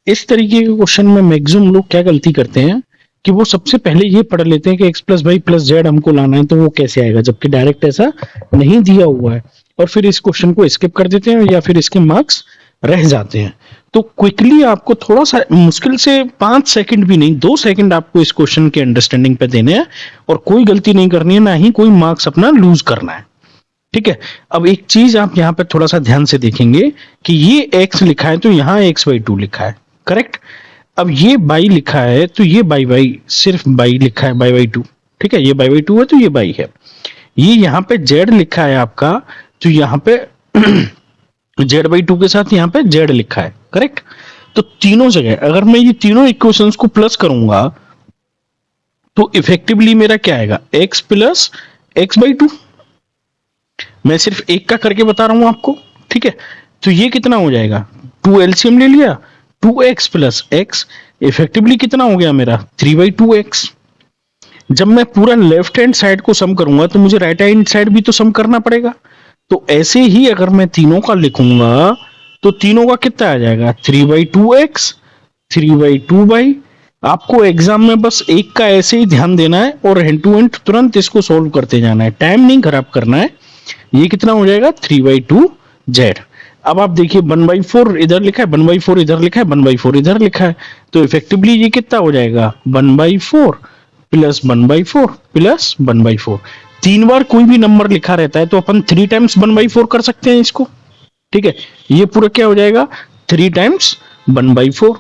इस तरीके के क्वेश्चन में मैक्सिमम लोग क्या गलती करते हैं कि वो सबसे पहले ये पढ़ लेते हैं कि x plus y plus z हमको लाना है, तो वो कैसे आएगा, जबकि डायरेक्ट ऐसा नहीं दिया हुआ है, और फिर इस क्वेश्चन को स्किप कर देते हैं या फिर इसके मार्क्स रह जाते हैं। तो क्विकली आपको थोड़ा सा मुश्किल से 5 सेकंड भी नहीं, 2 सेकंड आपको इस क्वेश्चन के अंडरस्टैंडिंग पे देने हैं, और कोई गलती नहीं करनी है, ना ही कोई मार्क्स अपना लूज करना है। ठीक है। अब एक चीज आप यहाँ पे थोड़ा सा ध्यान से देखेंगे कि ये x लिखा है तो यहाँ x/2 लिखा है, करेक्ट। अब ये y लिखा है तो ये y सिर्फ y लिखा है, y/2। ठीक है, ये y/2 है तो ये y है। ये यहाँ पे z लिखा है आपका, तो यहाँ पे z/2 के साथ यहाँ पे z लिखा है, करेक्ट। तो तीनों जगह अगर मैं ये तीनों इक्वेशंस को प्लस करूंगा तो इफेक्टिवली मेरा क्या आएगा, x प्लस x/2। मैं सिर्फ एक का करके बता रहा हूं आपको, ठीक है। तो ये कितना हो जाएगा, 2 एलसीएम ले लिया, 2x प्लस x, इफेक्टिवली कितना हो गया मेरा 3/2x। जब मैं पूरा लेफ्ट हैंड साइड को सम करूंगा तो मुझे राइट हैंड साइड भी तो सम करना पड़ेगा। तो ऐसे ही अगर मैं तीनों का लिखूंगा तो तीनों का कितना आ जाएगा, 3/2x, 3/2y। आपको एग्जाम में बस एक का ऐसे ही ध्यान देना है और हैंड टू हैंड तुरंत इसको सॉल्व करते जाना है, टाइम नहीं खराब करना है। ये कितना हो जाएगा 3/2z। अब आप देखिए 1/4 इधर लिखा है, 1/4 इधर लिखा है, 1/4 इधर लिखा है, तो इफेक्टिवली ये कितना हो जाएगा 1/4 प्लस 1/4 प्लस 1/4। 3 बार कोई भी नंबर लिखा रहता है तो अपन 3 टाइम्स 1/4 कर सकते हैं इसको। ठीक है, ये पूरा क्या हो जाएगा 3 टाइम्स 1/4,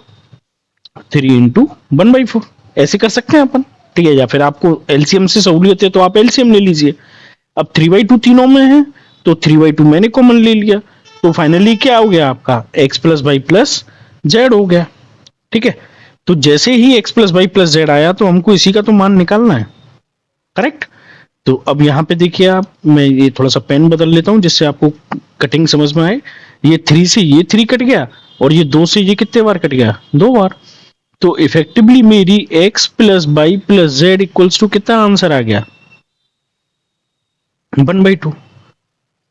3 इंटू 1/4, ऐसे कर सकते हैं अपन। ठीक है, या फिर आपको एलसीएम से सहूलियत है तो आप एलसीएम ले लीजिए। अब 3/2 तीनों में है तो 3/2 मैंने कॉमन ले लिया, तो फाइनली क्या हो गया आपका x plus y plus z हो गया। ठीक है, तो जैसे ही x plus y plus z आया तो हमको इसी का तो मान निकालना है, करेक्ट। तो अब यहाँ पे देखिए आप, मैं ये थोड़ा सा पेन बदल लेता हूं जिससे आपको कटिंग समझ में आए। ये 3 से ये 3 कट गया और ये 2 से ये कितने बार कट गया, 2 बार। तो इफेक्टिवली मेरी x plus y plus z equals to कितना आंसर आ गया 1/2।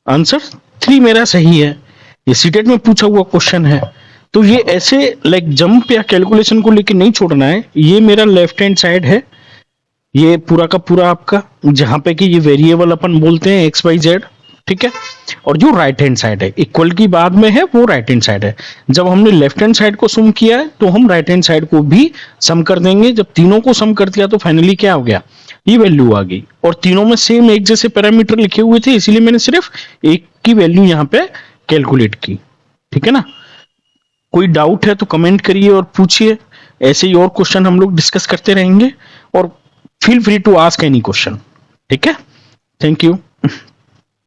आंसर 3 मेरा सही है, ये सीटेट में पूछा हुआ क्वेश्चन है। तो ये ऐसे लाइक जंप या कैलकुलेशन को लेके नहीं छोड़ना है। ये मेरा लेफ्ट हैंड साइड है, ये पूरा का पूरा आपका, जहां पे कि ये वेरिएबल अपन बोलते हैं एक्स वाई जेड, ठीक है। और जो राइट हैंड साइड है इक्वल की बाद में है वो राइट हैंड साइड है। जब हमने लेफ्ट हैंड साइड को सम किया है तो हम राइट हैंड साइड को भी सम कर देंगे। जब तीनों को सम कर दिया तो फाइनली क्या हो गया, ये वैल्यू आ गई। और तीनों में सेम एक जैसे पैरामीटर लिखे हुए थे, इसीलिए मैंने सिर्फ एक की वैल्यू यहाँ पे कैलकुलेट की। ठीक है ना। कोई डाउट है तो कमेंट करिए और पूछिए, ऐसे ही और क्वेश्चन हम लोग डिस्कस करते रहेंगे। और feel free to ask any question. ठीक है, थैंक यू।